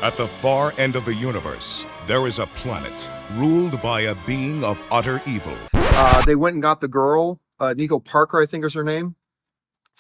At the far end of the universe, there is a planet ruled by a being of utter evil. They went and got the girl, Nico Parker, I think is her name,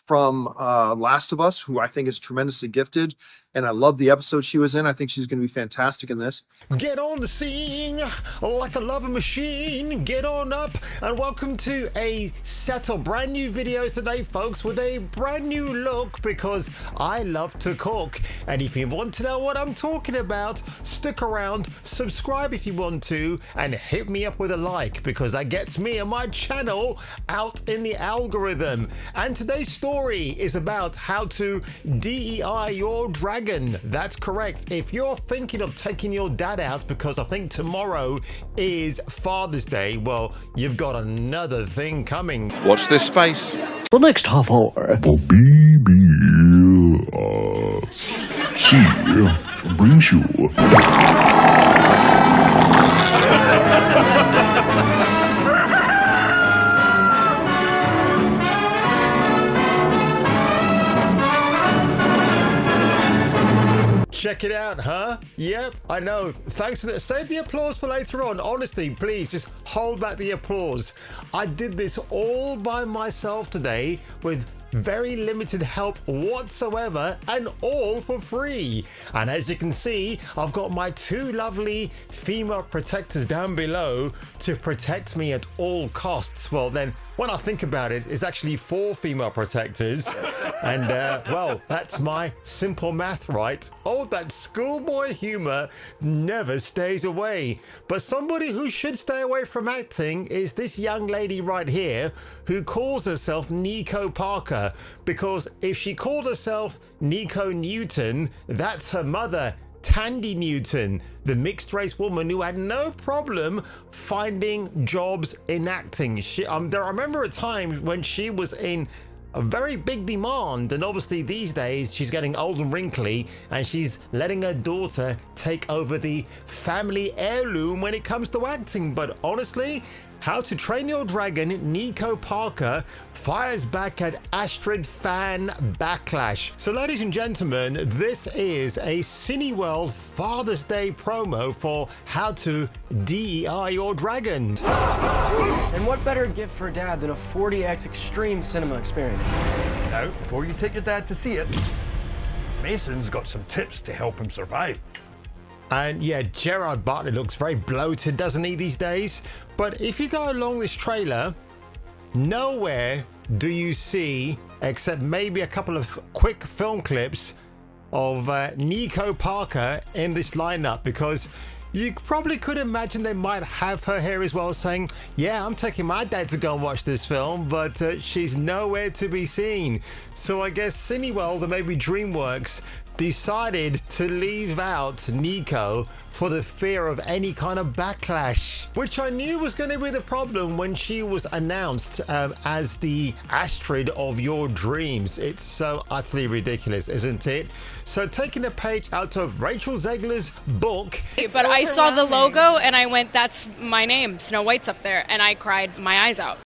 from Last of Us, who I think is tremendously gifted. And I love the episode she was in. I think she's going to be fantastic in this. Get on the scene like a love machine. Get on up and welcome to a set of brand new videos today, folks, with a brand new look because I love to cook. And if you want to know what I'm talking about, stick around, subscribe if you want to, and hit me up with a like because that gets me and my channel out in the algorithm. And today's story is about how to DEI your dragon. That's correct. If you're thinking of taking your dad out because I think tomorrow is Father's Day, well, you've got another thing coming. Watch this space. The next half hour. He brings you. Check it out, huh? Yep, I know. Thanks for that. Save the applause for later on. Honestly, please just hold back the applause. I did this all by myself today with very limited help whatsoever and all for free. And as you can see, I've got my two lovely female protectors down below to protect me at all costs. Well, then when I think about it, it's actually 4 female protectors. And well, that's my simple math, right? Oh, that schoolboy humor never stays away. But somebody who should stay away from acting is this young lady right here who calls herself Nico Parker. Because if she called herself Nico Newton, that's her mother, Tandy Newton, the mixed race woman who had no problem finding jobs in acting. I remember a time when she was in a very big demand, and obviously these days she's getting old and wrinkly and she's letting her daughter take over the family heirloom when it comes to acting. But honestly, How to Train Your Dragon Nico Parker fires back at Astrid fan backlash. So ladies and gentlemen, this is a Cineworld Father's Day promo for How to DEI Your Dragon. And what better gift for Dad than a 40x extreme cinema experience? Now, before you take your dad to see it, Mason's got some tips to help him survive. And yeah, Gerard Bartley looks very bloated, doesn't he, these days? But if you go along this trailer, nowhere do you see, except maybe a couple of quick film clips of Nico Parker in this lineup, because you probably could imagine they might have her here as well, saying, yeah, I'm taking my dad to go and watch this film, but she's nowhere to be seen. So I guess Cineworld or maybe DreamWorks decided to leave out Nico for the fear of any kind of backlash, which I knew was going to be the problem when she was announced as the Astrid of your dreams. It's so utterly ridiculous, isn't it? So taking a page out of Rachel Zegler's book. But I saw the logo and I went, that's my name, Snow White's up there, and I cried my eyes out.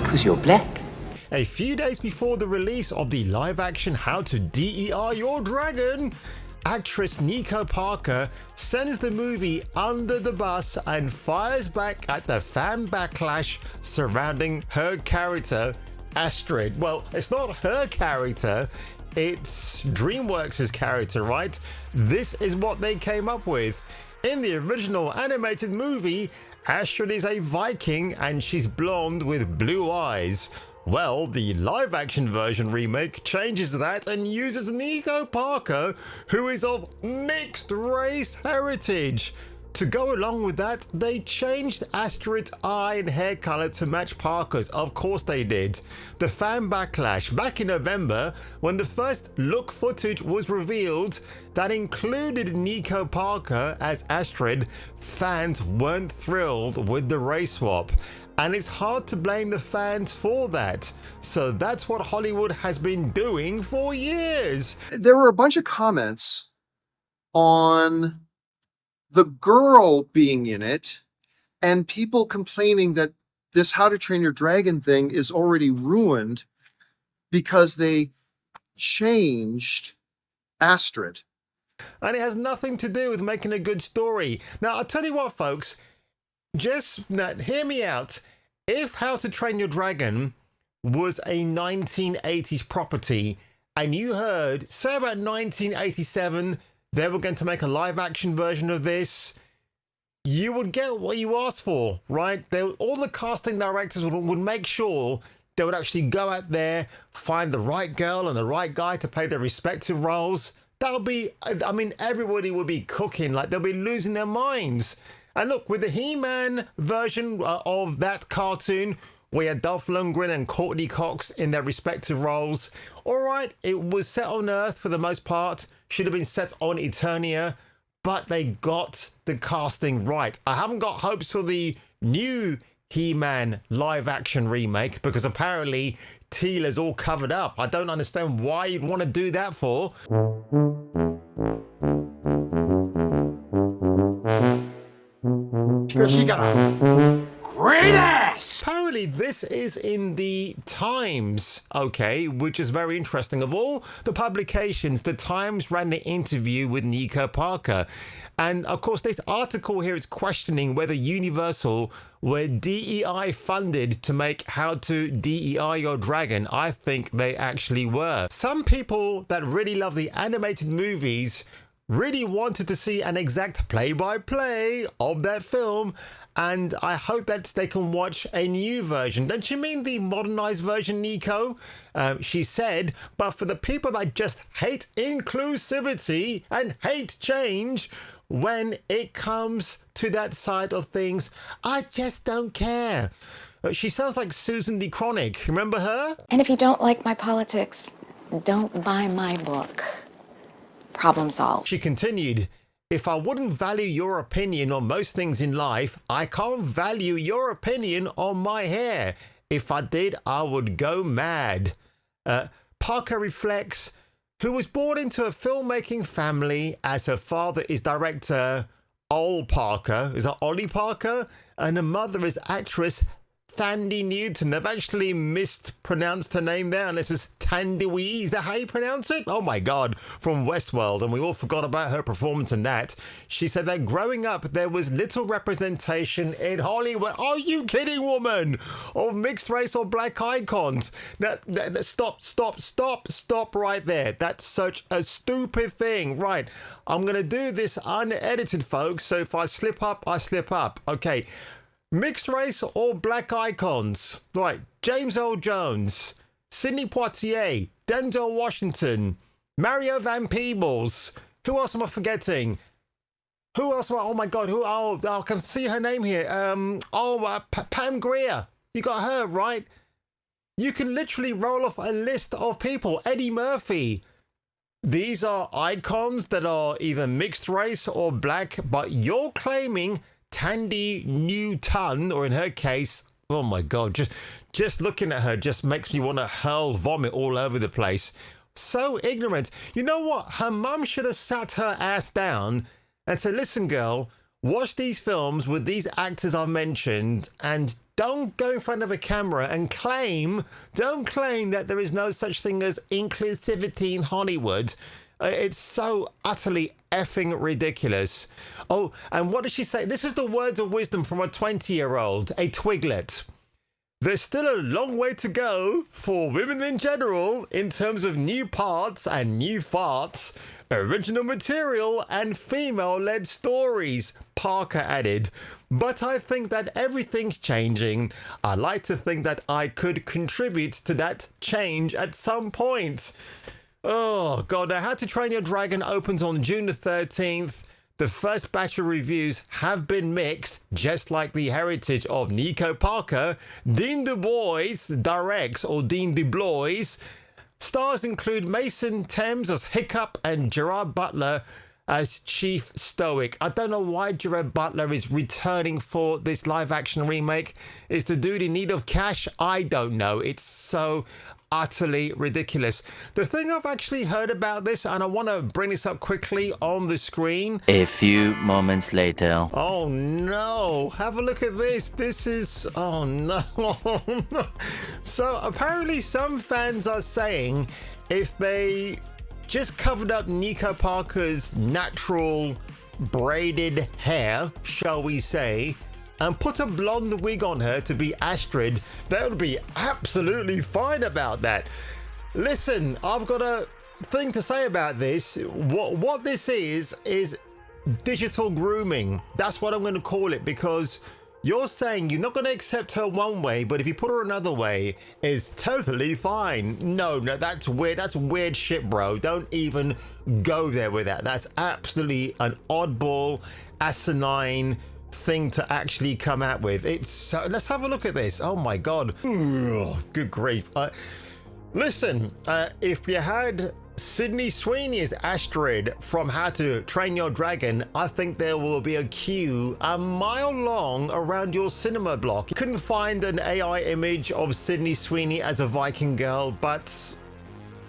Because you're black. A few days before the release of the live-action How to DEI Your Dragon, actress Nico Parker sends the movie under the bus and fires back at the fan backlash surrounding her character, Astrid. Well, it's not her character, it's DreamWorks' character, right? This is what they came up with. In the original animated movie, Astrid is a Viking and she's blonde with blue eyes. Well, the live-action version remake changes that and uses Nico Parker, who is of mixed race heritage. To go along with that, they changed Astrid's eye and hair color to match Parker's. Of course they did. The fan backlash back in November, when the first look footage was revealed that included Nico Parker as Astrid, fans weren't thrilled with the race swap. And it's hard to blame the fans for that. So that's what Hollywood has been doing for years. There were a bunch of comments on the girl being in it and people complaining that this How to Train Your Dragon thing is already ruined because they changed Astrid. And it has nothing to do with making a good story. Now, I'll tell you what, folks, just now, hear me out. If How to Train Your Dragon was a 1980s property, and you heard, say about 1987, they were going to make a live action version of this, you would get what you asked for, right? All the casting directors would make sure they would actually go out there, find the right girl and the right guy to play their respective roles. That would be, I mean, everybody would be cooking, like they'll be losing their minds. And look, with the He-Man version of that cartoon, we had Dolph Lundgren and Courtney Cox in their respective roles. All right, it was set on Earth for the most part. Should have been set on Eternia, but they got the casting right. I haven't got hopes for the new He-Man live-action remake because apparently Teela's all covered up. I don't understand why you'd want to do that for. She got a great ass! Apparently this is in the Times, okay, which is very interesting. Of all the publications, the Times ran the interview with Nico Parker. And of course, this article here is questioning whether Universal were DEI funded to make How to DEI Your Dragon. I think they actually were. Some people that really love the animated movies really wanted to see an exact play-by-play of that film, and I hope that they can watch a new version. Don't you mean the modernized version, Nico? She said, but for the people that just hate inclusivity and hate change, when it comes to that side of things, I just don't care. She sounds like Susan D. Chronic. Remember her? And if you don't like my politics, don't buy my book. Problem solved. She continued, if I wouldn't value your opinion on most things in life, I can't value your opinion on my hair. If I did, I would go mad. Parker reflects, who was born into a filmmaking family as her father is director Ol Parker. Is that Ollie Parker? And her mother is actress Thandie Newton. They've actually mispronounced her name there, unless it's Thandie. Is that how you pronounce it? Oh my God, from Westworld, and we all forgot about her performance in that. She said that growing up, there was little representation in Hollywood. Are you kidding, woman? Of mixed race or black icons. Stop right there. That's such a stupid thing. Right, I'm going to do this unedited, folks, so if I slip up, I slip up. Okay. Mixed race or black icons? Right, James Earl Jones, Sidney Poitier, Denzel Washington, Mario Van Peebles. Who else am I forgetting? Who else? Oh my God, who? Oh, I can see her name here. Pam Grier. You got her, right? You can literally roll off a list of people. Eddie Murphy. These are icons that are either mixed race or black, but you're claiming Thandie Newton, or in her case, oh my God, just looking at her just makes me want to hurl vomit all over the place. So ignorant. You know what? Her mum should have sat her ass down and said, listen, girl, watch these films with these actors I've mentioned and don't go in front of a camera and don't claim that there is no such thing as inclusivity in Hollywood. It's so utterly effing ridiculous. Oh, and what does she say? This is the words of wisdom from a 20-year-old, a twiglet. There's still a long way to go for women in general in terms of new parts and new farts, original material and female-led stories, Parker added. But I think that everything's changing. I like to think that I could contribute to that change at some point. Oh, God. Now, How to Train Your Dragon opens on June the 13th. The first batch of reviews have been mixed, just like the heritage of Nico Parker. Dean Du Bois directs, or Dean Du Bois. Stars include Mason Thames as Hiccup and Gerard Butler as Chief Stoic. I don't know why Gerard Butler is returning for this live action remake. Is the dude in need of cash? I don't know. It's so utterly ridiculous. The thing I've actually heard about this, and I want to bring this up quickly on the screen. A few moments later. Oh no, have a look at this. This is, oh no. So apparently some fans are saying if they just covered up Nico Parker's natural braided hair, shall we say, and put a blonde wig on her to be Astrid, they would be absolutely fine about that. Listen, I've got a thing to say about this. What this is digital grooming. That's what I'm going to call it, because you're saying you're not going to accept her one way, but if you put her another way, it's totally fine. No, that's weird. That's weird shit, bro. Don't even go there with that. That's absolutely an oddball, asinine thing to actually come out with. It's let's have a look at this. Oh my god. Ugh, good grief. Listen, if you had Sydney Sweeney as Astrid from How to Train Your Dragon, I think there will be a queue a mile long around your cinema block. You couldn't find an AI image of Sydney Sweeney as a Viking girl, but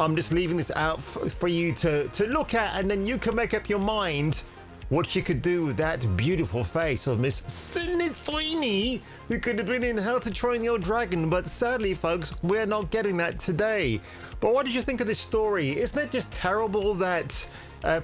I'm just leaving this out for you to look at, and then you can make up your mind what you could do with that beautiful face of Miss Sydney Sweeney, who could have been in How to Train Your Dragon, but sadly, folks, we're not getting that today. But what did you think of this story? Isn't it just terrible that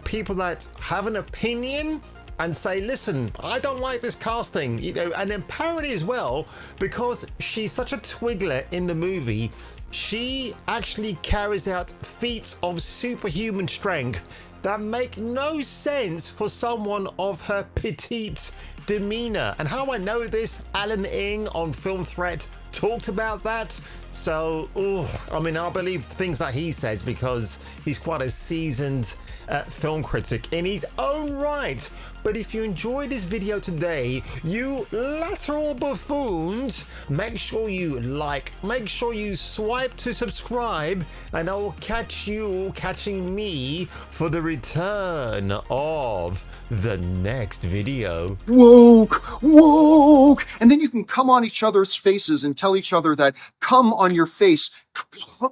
people that have an opinion and say, listen, I don't like this casting, you know, and then parody as well, because she's such a twiggler in the movie. She actually carries out feats of superhuman strength that make no sense for someone of her petite demeanor. And how I know this, Alan Ing on Film Threat talked about that. So, I mean, I believe things that he says because he's quite a seasoned film critic in his own right. But if you enjoyed this video today, you lateral buffoons, make sure you like, make sure you swipe to subscribe, and I will catch you catching me for the return of the next video. Woke. And then you can come on each other's faces and tell each other that come on your face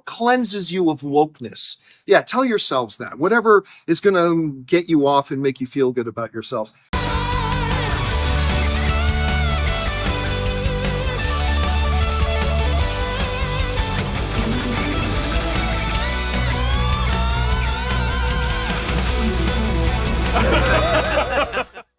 cleanses you of wokeness. Yeah, tell yourselves that. Whatever is going to get you off and make you feel good about yourself.